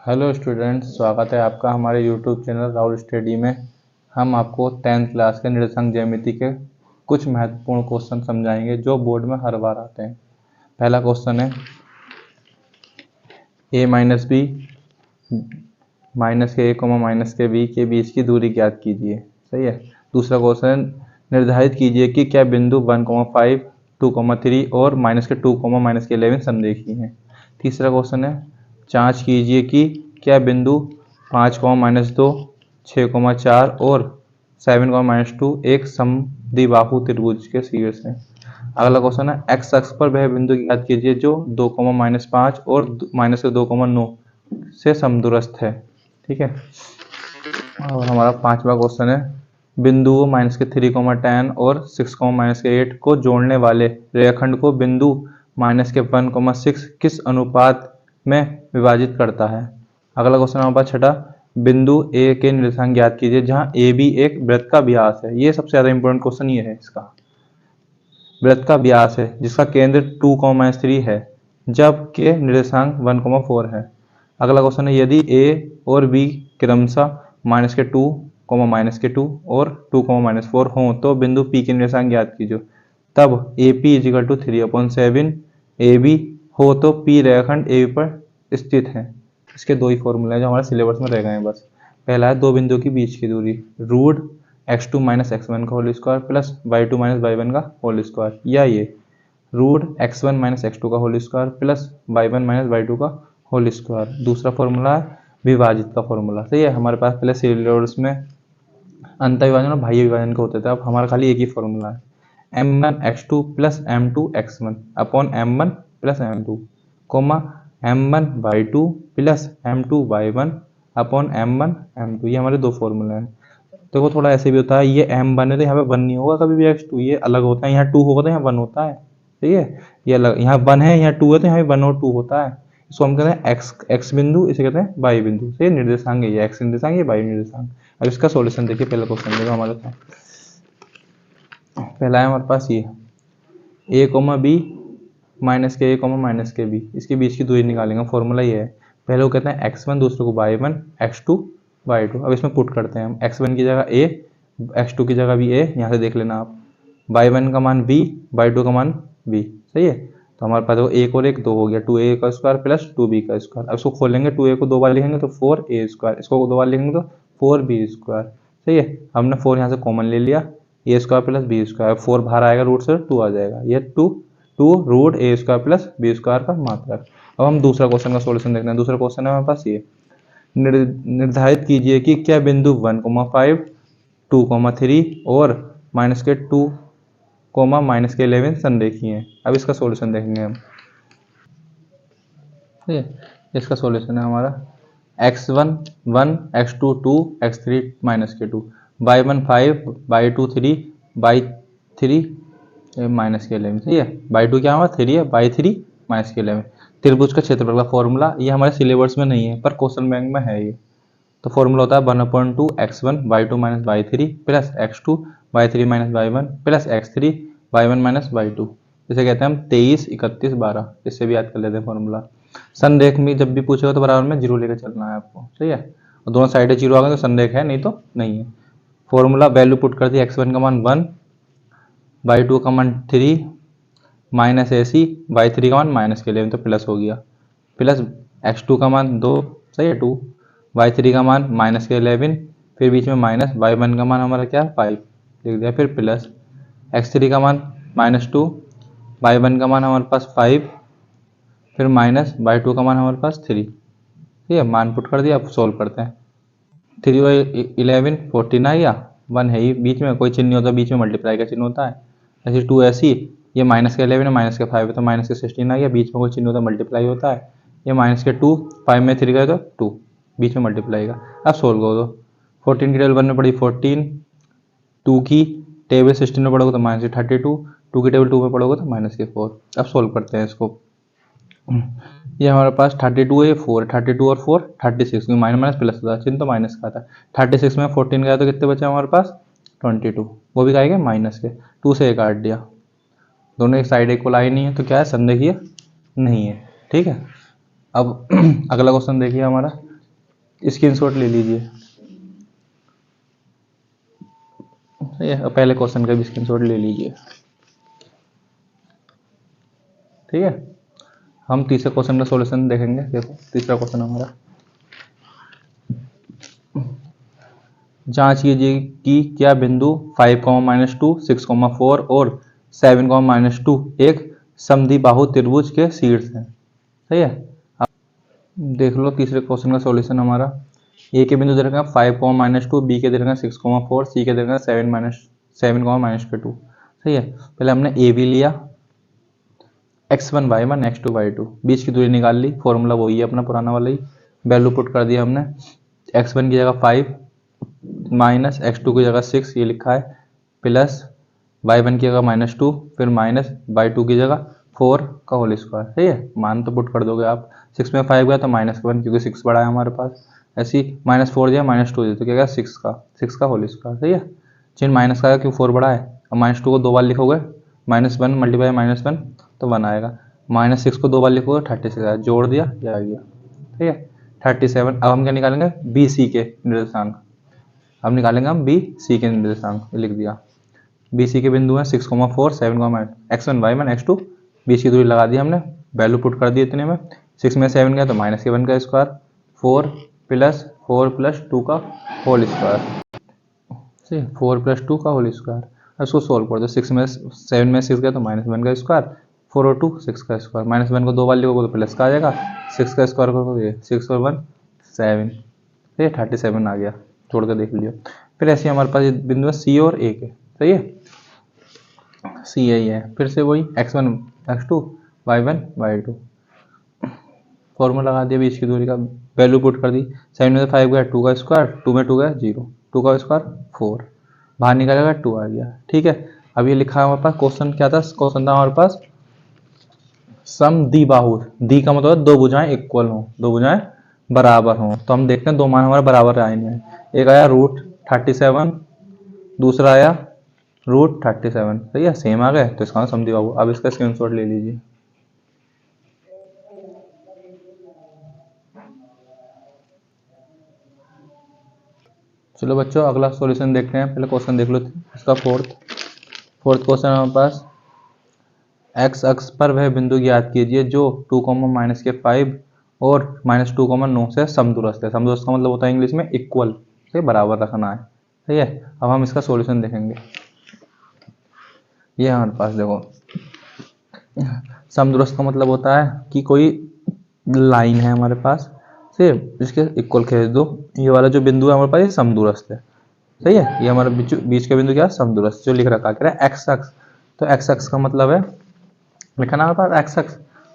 Hello students, स्वागत है आपका हमारे यूट्यूब चैनल राहुल स्टडी में। हम आपको 10th क्लास के निर्देशांक ज्यामिति के कुछ महत्वपूर्ण क्वेश्चन समझाएंगे जो बोर्ड में हर बार आते हैं। पहला क्वेश्चन है a माइनस बी माइनस के a माइनस के b के बीच की दूरी ज्ञात कीजिए। सही है। दूसरा क्वेश्चन, निर्धारित कीजिए कि क्या बिंदु 1,5 2,3 और माइनस के 2, माइनस के 11 समरेखीय हैं। तीसरा क्वेश्चन है, जांच कीजिए कि क्या बिंदु 5, -2 6, 4 और 7, -2 एक समद्विबाहु त्रिभुज के शीर्ष है। अगला क्वेश्चन है, एक्स अक्ष पर वह बिंदु ज्ञात कीजिए जो 2, -5 और -2,9 से समदूरस्थ है। ठीक है। और हमारा पांचवा क्वेश्चन है, बिंदुओं -3, 10 और 6, -8 को जोड़ने वाले रेखाखंड को बिंदु -1, 6 किस अनुपात में विभाजित करता है। अगला क्वेश्चन हमारे पास छठा, बिंदु ए के निर्देशांक ज्ञात कीजिए जहां ए बी एक वृत्त का व्यास है। ये सबसे ज्यादा इंपॉर्टेंट क्वेश्चन ये है, इसका वृत्त का व्यास है जिसका केंद्र 2, -3 है जबकि निर्देशांक 1, 4 है। अगला क्वेश्चन है, यदि ए और बी क्रमशः -2, और 2, -4 हों तो बिंदु पी के निर्देशांक ज्ञात कीजिए। तब A P equal to 3/7 A B हो तो पी रेखाखंड ए पर स्थित है। इसके दो ही फॉर्मूले हैं जो हमारे सिलेबस में रह गए हैं बस। पहला है दो बिंदुओं की बीच की दूरी, रूट x2 - x1 का whole square plus y2 - y1 का होल स्क्वायर, या ये रूट x1 - x2 का whole square plus y1 - y2 का होल स्क्वायर। दूसरा फॉर्मूला है विभाजित का फॉर्मूला। सही है। हमारे पास पहले सिलेबस में अंतर विभाजन और बाह्य विभाजन का होते थे, अब हमारा खाली एक ही फॉर्मूला है, m1 x2 plus m2 x1 upon m1 plus m2 comma m1 y2 plus m2 y1 upon m1 m2। ये हमारे दो फॉर्मूले हैं। देखो थोड़ा ऐसे भी होता है, ये m1 है तो यहाँ पे 1 नहीं होगा कभी भी, x2 ये अलग होता है, यहाँ 2 होगा तो यहाँ 1 होता है। ठीक है। ये अलग, यहाँ 1 है यहाँ 2 है तो यहाँ भी 1 और 2 होता है। इसको हम कहते हैं x बिंदु, इसे कहते हैं y बिंदु। ये निर्देशांक है, ये x निर्देशांक, ये y निर्देशांक। अब इसका सॉल्यूशन देखिए। पहला क्वेश्चन देखो हमारे पास पहला है हमारे पास ये a, b माइनस के a, माइनस के b, इसके बीच की दूरी निकालेंगे। फॉर्मूला ये है, पहले को कहते हैं x1, दूसरे को y1, x2 y2। अब इसमें पुट करते हैं हम, x1 की जगह a, x2 की जगह भी a, यहाँ से देख लेना आप, y1 का मान b, y2 का मान b। सही है। तो हमारे पास देखो एक और एक दो हो गया, 2a का स्क्वायर प्लस 2b का स्क्वायर। अब इसको खोलेंगे, 2a को दो बार लिखेंगे तो 4a स्क्वायर, इसको दो बार लिखेंगे तो 4b स्क्वायर। सही है। हमने 4 यहाँ से कॉमन ले लिया, a square plus b square, 4 बाहर आएगा रूट से 2 आ जाएगा, ये 2 root a square plus b square का मात्रक। अब हम दूसरा क्वेश्चन का सॉल्यूशन देखते हैं। दूसरा क्वेश्चन है हमारे पास ये, निर्धारित कीजिए कि क्या बिंदु 1,5 2,3 और माइनस के 2, माइनस के 11 संरेखीय हैं। अब इसका सॉल्यूशन देखेंगे हम। ठीक है। इसका सॉल्यूशन है हमारा x1 1, x2 2, x3 माइनस के 2, y1 5, y2 3, y3 माइनस के 11। सही है। y2 क्या हमारा 3 है, y3 माइनस के 11। त्रिभुज का क्षेत्रफल का फॉर्मूला, ये हमारे सिलेबस में नहीं है पर क्वेश्चन बैंक में है ये। तो फॉर्मूला होता है 1/2 x1 y2 minus y3 plus x2 y3 minus y1 plus x3 y1 minus y2। इसे कहते हैं हम 23 31 12। इससे भी याद कर लेते हैं फॉर्मूला। संरेख में जब भी पूछेगा तो बराबर में 0 लेकर चलना है आपको। सही है। और दोनों साइड 0 आ गए तो संरेख है, नहीं तो नहीं है। फॉर्मूला वैल्यू पुट कर दी, x1 का मान 1, y2 का मान 3 माइनस AC, y3 का मान माइनस के 11 तो प्लस हो गया, प्लस x2 का मान 2, सही है 2, y3 का मान माइनस के 11, फिर बीच में माइनस, y1 का मान हमारा क्या 5 लिख दिया, फिर प्लस x3 का मान -2, y1 का मान हमारे पास 5, फिर माइनस y2 का मान हमारे पास 3। ठीक है। मान पुट कर दिया। अब सोल्व करते हैं। 3 बाई 11 14 आ गया, 1 है ही बीच में, कोई चिन्ह नहीं होता बीच में, मल्टीप्लाई का चिन्ह होता है। ऐसे 2 ऐसी, ये माइनस के 11 है, माइनस के 5 है तो माइनस के 16 आ गया, बीच में कोई चिन्ह होता है मल्टीप्लाई होता है। ये माइनस के 2, 5 में 3 गए तो 2, बीच में मल्टीप्लाई का। अब सोल्व करो तो 14 की टेबल 1 में पड़ी 14, 2 की टेबल 16 में पढ़ोगे तो माइनस के 32, 2 की टेबल 2 में पढ़ोगे तो माइनस के 4। अब सोल्व करते हैं इसको। ये हमारे पास 32 है, 4, 32 और 4 36, क्योंकि माइनस माइनस प्लस होता है, चिन्ह तो माइनस का था। 36 में 14 गया तो कितने बचे हमारे पास 22, वो भी आएगा माइनस के 2 से एक काट दिया, दोनों एक साइड इक्वल आई नहीं है तो क्या है, संरेखीय नहीं है। ठीक है। अब अगला क्वेश्चन देखिए हमारा, स्क्रीनशॉट ले लीजिए। सही है, पहले क्वेश्चन का भी स्क्रीनशॉट ले लीजिए। ठीक है, हम तीसरे क्वेश्चन का सॉल्यूशन देखेंगे। देखो तीसरा क्वेश्चन हमारा, जांच कीजिए कि क्या बिंदु 5, -2, 6, 4 और 7, -2 एक समद्विबाहु त्रिभुज के शीर्ष हैं। सही है, अब देख लो तीसरे क्वेश्चन का सॉल्यूशन हमारा। ए के बिंदु दे रखा है 5, -2, बी के दे रखा है 6, 4, सी के दे रखा है 7, -2। सही है, पहले हमने ए बी लिया, x1 y1 x2 y2, बीच की दूरी निकाल ली, फॉर्मूला वही है अपना पुराना वाला ही, वैल्यू पुट कर दिया हमने। x1 की जगह 5 माइनस x2 की जगह 6 ये लिखा है, प्लस y1 की जगह -2 फिर माइनस y2 की जगह 4 का होल स्क्वायर। सही है, मान तो पुट कर दोगे आप, 6 में 5 गया तो -1 क्योंकि 6 बड़ा है हमारे पास, ऐसी -4 दिया -2 दिया तो क्या गया 6 का होल स्क्वायर। सही है, चिन्ह माइनस का आएगा क्योंकि 4 बड़ा है, अब -2 को 2 बार लिखोगे -1 मल्टीप्लाई -1 तो 1 आएगा, -6 को 2 बार लिखोगे 36 आएगा, जोड़ दिया ये आ गया। ठीक है, 37। अब हम क्या निकालेंगे, बी सी के निर्देशांक, अब निकालेंगे हम बी सी के निर्देशांक, लिख दिया। बी सी के बिंदु हैं 6, 4, 7, x1 y1 x2, बीच की दूरी लगा दी हमने, वैल्यू पुट कर दी इतने में, 6 में 7 गया तो -1 का स्क्वायर, 4 प्लस 2 का होल स्क्वायर। ठीक है, 4 + 2 का होल स्क्वायर, इसको सोल्व कर दो, 6 में 7 में 6 गया तो -1 का स्क्वायर, 4 और 2 6 का स्क्वायर, -1 को 2 बार लिखोगे तो प्लस का आ जाएगा, 6 का स्क्वायर करोगे 6 और 1 7, ठीक है 37 आ गया, जोड़ कर देख लियो। फिर ऐसे हमारे पास ये बिंदु है सी और ए के। सही है, सी ए है, फिर से वही x1 x2 y1 y2, formula लगा दिया, बीच की दूरी का वैल्यू पुट कर दी, 7 में 5 गया 2 का स्क्वायर, 2 में 2 गया 0, 2 का स्क्वायर 4, बाहर निकालेगा 2 आ गया। ठीक है, अब ये लिखा है हमारे पास, क्वेश्चन क्या था, क्वेश्चन था हमारे पास समद्विबाहु, दी का मतलब दो भुजाएं इक्वल हों, दो भुजाएं बराबर हों, तो हम देखते हैं दो मान हमारे बराबर आए हैं, एक आया √37, दूसरा आया √37। सही है, सेम आ गए तो इसका समद्विबाहु। अब इसका स्क्रीनशॉट ले लीजिए। चलो बच्चों अगला सॉल्यूशन देखते हैं, पहले क्वेश्चन देख लो इसका फोर्थ क्वेश्चन हमारे पास, एक्स अक्ष पर वह बिंदु ज्ञात कीजिए जो 2, -5 और -2, 9 से समदूरस्थ है। समदूरस्थ का मतलब होता है इंग्लिश में इक्वल, से बराबर रखना है। सही है, अब हम इसका सॉल्यूशन देखेंगे। ये हमारे पास देखो, समदूरस्थ का मतलब होता है कि कोई लाइन है हमारे पास से इसके इक्वल खींच दो, ये वाला जो बिंदु है हमारे पास ये समदूरस्थ है। सही है, ये हमारा बीच का बिंदु क्या है, समदूरस्थ, जो लिख रखा है एक्स अक्ष, तो एक्स अक्ष का मतलब है, लिखा ना हमारे पास एक्स अक्ष,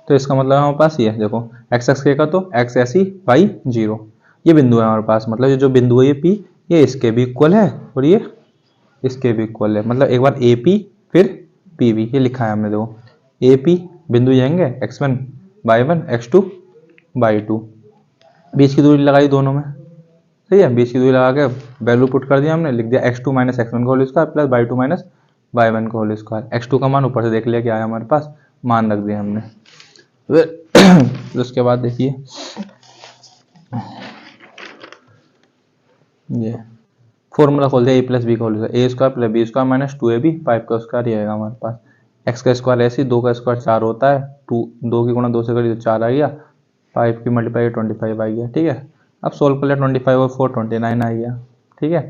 तो इसका मतलब हमारे पास ये है, देखो एक्स अक्ष का तो एक्स ऐसी वाई 0, ये बिंदु है हमारे पास, मतलब ये जो बिंदु है ये पी, ये इसके भी इक्वल है और ये इसके भी इक्वल है, मतलब एक बार ए पी फिर पी बी, ये लिखा है हमने, देखो ए पी बिंदु जाएंगे x1 y1 x2 y2, बीच की दूरी लगाई दोनों में। सही है, बीच की दूरी लगा के वैल्यू पुट कर दिया हमने, लिख दिया x2 - x1 का whole square plus y2 - y1 का होल स्क्वायर। x2 का मान ऊपर से देख लिया क्या है हमारे पास, मान रख दिया हमने। फिर उसके बाद देखिए ये फॉर्मूला खोल दिया, a + b का whole square, a² + b² - 2ab 5 का स्क्वायर, ये आएगा हमारे पास। x का स्क्वायर ऐसे 2 का स्क्वायर 4 होता है, 2 की गुणा 2 से करी तो 4 आ गया, 5 की मल्टीप्लाई 25 आ गया। ठीक है, अब सोल्व कर लिया, 25 और 4 29 आ गया। ठीक है,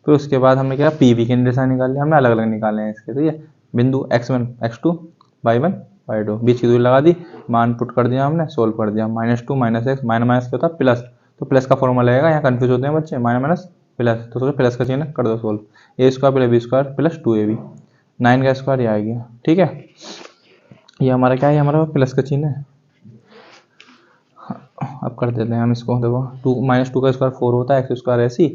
फिर उसके बाद हमने क्या पी बी के निर्देशांक निकाल लिया, हमने अलग अलग निकाले हैं इसके। ठीक है, बिंदु x1 x2 y1 y2, बीच की दूरी लगा दी, मान पुट कर दिया हमने, सोल्व कर दिया, -2 - x माइनस क्या होता है प्लस, तो प्लस का फॉर्मूला लगेगा, यहाँ कंफ्यूज होते हैं बच्चे, माइनस प्लस, तो सोचो प्लस का चिन्ह कर दो solve, a² + b² plus 2ab, 9 का स्क्वायर ये आ गया। ठीक है, ये हमारा क्या है, हमारा प्लस का चिन्ह है। अब कर देते हैं हम इसको, देखो 2 - 2 का स्क्वायर 4 होता है, x² ऐसी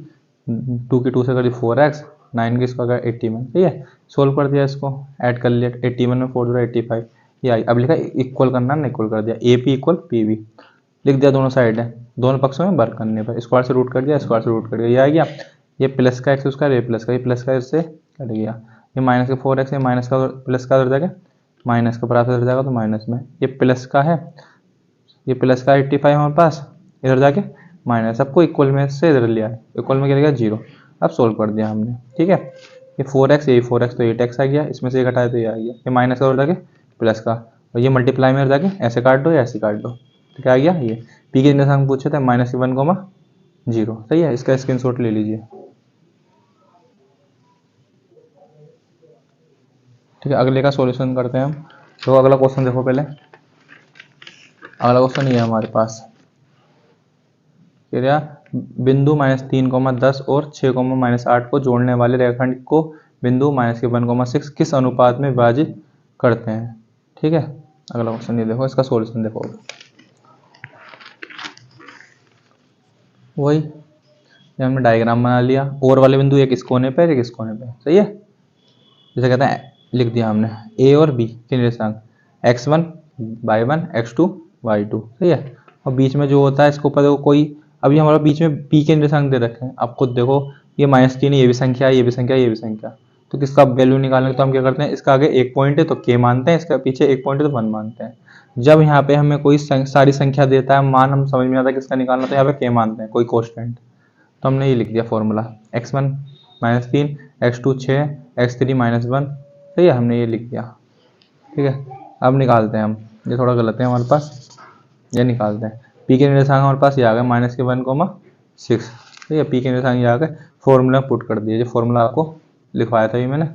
2 की 2 से करी 4x, 9 की स्क्वायर 81। ठीक है, सोल्व कर दिया, इसको ऐड कर लिया, 81 में 4 85 ये आई। अब लिखा इक्वल करना, ना इक्वल कर दिया, A P equal P B लिख दिया, दोनों साइड है, दोनों पक्षों में वर्क करने पर स्क्वायर से रूट कर दिया, स्क्वायर से रूट कर दिया, ये आ गया। ये प्लस का x², ये प्लस का इससे कट गया, ये माइनस का 4x है, माइनस का प्लस का उधर जाएगा, माइनस का बराबर उधर जाएगा तो माइनस में, ये प्लस का है, ये प्लस का 85 हमारे पास, इधर जाके माइनस, सबको इक्वल में से इधर लिया है, इक्वल में क्या लिया 0। अब सोल्व कर दिया हमने, ठीक है। ये 4x, ये 4x तो 8x आ गया, इसमें से एक हटाया तो ये आ गया, ये माइनस का उधर जाके प्लस का, और ये मल्टीप्लाई में जाके ऐसे काट दो या ऐसे काट दो, तो क्या आ गया ये पी के निशान पूछे थे -1,0। सही है, इसका स्क्रीनशॉट ले लीजिए। ठीक है, अगले का सॉल्यूशन करते हैं हम। तो अगला क्वेश्चन देखो पहले, अगला क्वेश्चन ये है हमारे पास, क्या बिंदु -3,10 और 6,-8 को जोड़ने वाले रेखाखंड को बिंदु -1,6 किस अनुपात में विभाजित करते हैं। ठीक है, अगला क्वेश्चन ये देखो, इसका सॉल्यूशन देखो। वही ये हमने डायग्राम बना लिया, और वाले बिंदु एक इस कोने पे एक इस कोने पे, सही है। जैसे कहते हैं, लिख दिया हमने ए और बी के निर्देशांक x1 y1 x2 y2, सही है। और बीच में जो होता है इसके ऊपर देखो कोई, अभी हमारा बीच में p के निर्देशांक दे रखे हैं, आप खुद देखो ये -3, ये भी संख्या, ये भी संख्या, ये भी संख्या, तो किसका वैल्यू निकालने तो हम क्या करते हैं, इसका आगे एक पॉइंट है तो k मानते हैं, इसका पीछे एक पॉइंट है तो 1 मानते हैं। जब यहाँ पे हमें कोई सारी संख्या देता है, मान हम समझ में आता है किसका निकालना, तो यहाँ पे k मानते हैं कोई कॉन्स्टेंट, तो हमने ये लिख दिया फॉर्मूला x1 -3, x2 6, x3 -1, सही है, हमने ये लिख दिया। ठीक है, अब निकालते हैं हम, ये थोड़ा गलत है हमारे पास, ये निकालते हैं। पी के निर्देशांक हमारे पास ये आ गए -1,6, ठीक है, पी के निर्देशांक ये आ गए, फॉर्मूला पुट कर दिए, जो फॉर्मूला आपको लिखवाया था ये मैंने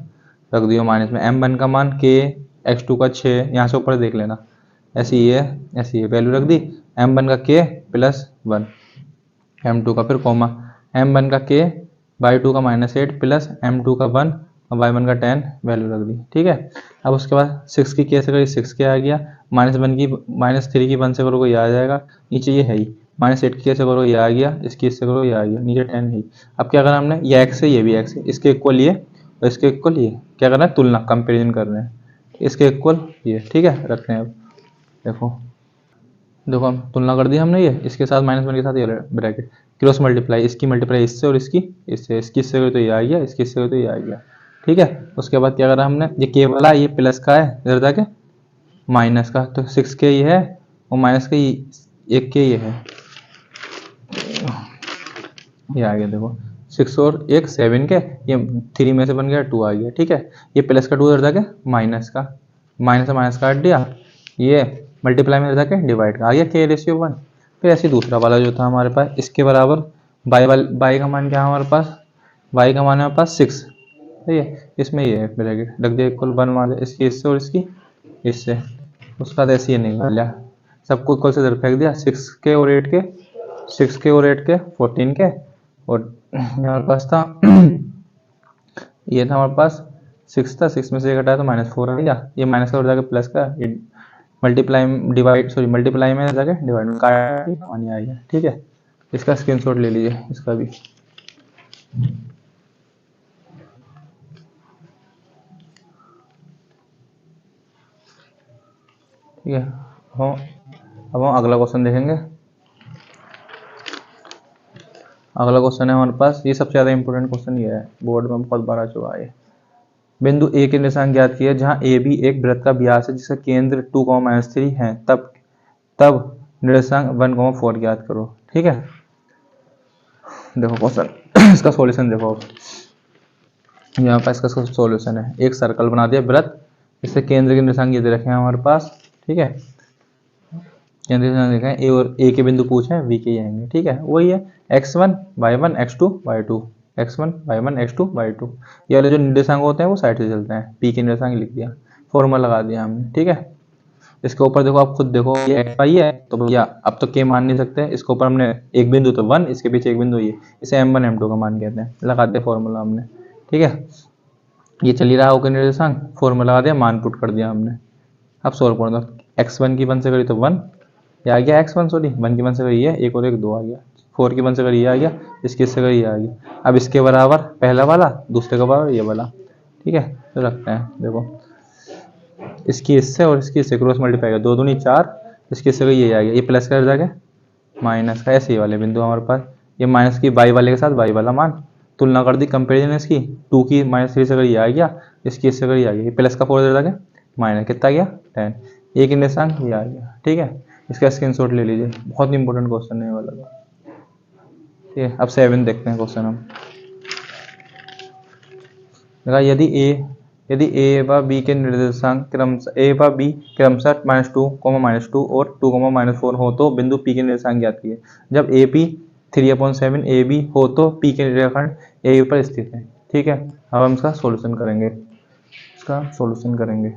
रख दिया माइनस में, m1 का मान k, x2 का 6, यहाँ से ऊपर देख लेना, ऐसी ये वैल्यू रख दी, m1 का k +1, m2 का फिर कॉमा, m1 का k, y2 का -8 प्लस m2 का 1 और y1 का 10 वैल्यू रख दी। ठीक है, अब उसके बाद 6 की k से करी 6 के आ गया, -1 की -3 की 1 से करो ये आ जाएगा, नीचे ये है ही, -8 की k से करो ये आ गया, इसकी इससे करो ये आ गया, नीचे 10 है। अब क्या करना हमने, ये x है ये भी x है, इसके इक्वल ये और इसके इक्वल ये, क्या करना है, तुलना, कंपेरिजन कर रहे हैं, इसके इक्वल ये। ठीक है, रखते हैं। अब देखो हम तुलना कर दी हमने, ये इसके साथ -1 के साथ ये ब्रैकेट, क्रॉस मल्टीप्लाई, इसकी मल्टीप्लाई इससे और इसकी इससे, इसकी इससे तो ये आ गया, इसकी इससे तो ये आ गया। ठीक है, उसके बाद क्या करा हमने, ये के वाला ये प्लस का है इधर जाके माइनस का, तो 6 के ये है और माइनस का एक के ये है, ये आ गया देखो 6 और 1 7 के, ये 3 में से बन गया 2 आ गया। ठीक है, ये प्लस का 2 इधर जाके माइनस का, माइनस से माइनस काट दिया, ये मल्टीप्लाई में जाके डिवाइड का आ गया k/1। फिर ऐसे दूसरा वाला जो था हमारे पास, इसके बराबर y का मान क्या है हमारे पास, y का मान है हमारे पास 6, सही है, इसमें ये ब्रैकेट रख दिया इक्वल 1 मान, इसकी इससे और इसकी इससे, उसका तो ऐसे ये निकाल लिया, सबको इक्वल से इधर फेंक दिया, 6 के और 8 के, 6 के और 8 के 14 के, और हमारे पास था ये था हमारे पास 6 था, 6 में से एक हटाया तो -4 आ गया, ये माइनस का और जाके प्लस का, ये मल्टीप्लाई में जाके डिवाइड में काट आ गया। ठीक है, इसका स्क्रीनशॉट ले लीजिए, इसका भी। ठीक है, अब हम अगला क्वेश्चन देखेंगे। अगला क्वेश्चन है हमारे पास, ये सबसे ज़्यादा इंपॉर्टेंट क्वेश्चन ये है, बोर्ड में बहुत बार आ चुका है। बिंदु ए के निर्देशांक ज्ञात किए, जहां ए बी एक वृत्त का व्यास है जिसका केंद्र 2, -3 है, तब निर्देशांक 1, 4 ज्ञात करो। ठीक है, देखो क्वेश्चन इसका सॉल्यूशन देखो, यहाँ पर इसका सॉल्यूशन है, एक सर्कल बना दिया वृत्त, इससे केंद्र के निर्देशांक ये दे रखे हैं हमारे पास। ठीक है, केंद्र के निर्देशांक देखें, ए और ए के बिंदु पूछे, वी के आएंगे। ठीक है, वही है x1 y1 x2 y2, x1 y1 x2 y2, ये वाले जो निर्देशांक होते हैं वो साइड से चलते हैं, पी के निर्देशांक लिख दिया, फॉर्मूला लगा दिया हमने। ठीक है, इसके ऊपर देखो, आप खुद देखो, ये x y है तो भैया अब तो k मान नहीं सकते, इसके ऊपर हमने एक बिंदु तो 1, इसके पीछे एक बिंदु ये, इसे m1 m2 का मान कहते हैं, लगा दिया फॉर्मूला हमने। ठीक है, ये चल ही रहा होगा निर्देशांक, फॉर्मूला लगा दिया, मान पुट कर दिया हमने। अब सोल्व कर दो, x1 की 1 से करी तो 1, ये आ गया x1, सॉरी 1 की 1 से करी है, एक और एक 2 आ गया, 4 की 1 से करी ये आ गया, इसकी इससे करी ये आ गया। अब इसके बराबर पहला वाला, दूसरे के बराबर ये वाला। ठीक है, तो रखते हैं, देखो इसकी इससे और इसकी इससे क्रॉस मल्टीप्लाई कर, 2 दूनी 4, इसकी इससे करी ये आ गया, ये प्लस कर जाएगा माइनस का, ऐसे ही वाले बिंदु हमारे पास, ये माइनस की y वाले के साथ y वाला मान, तुलना कर दी, कंपेरिजन इसकी, 2 की -3 से करी ये आ गया, इसकी इससे करी आ गया, ये प्लस का 4 दे जाएगा, माइनस कितना गया 10, एक निर्देशांक ये आ गया। ठीक है, इसका स्क्रीनशॉट ले लीजिए, बहुत इंपॉर्टेंट क्वेश्चन है वाला। ठीक है, अब 7 देखते हैं क्वेश्चन हम। देखा यदि ए व बी के निर्देशांक क्रमशः ए व बी क्रमशः -2, और 2, -4 हो तो बिंदु पी के निर्देशांक ज्ञात कीजिए। जब ए पी 3/7 ए बी हो तो पी के रेखाखंड ए पर स्थित है। ठीक है, अब हम इसका सॉल्यूशन करेंगे।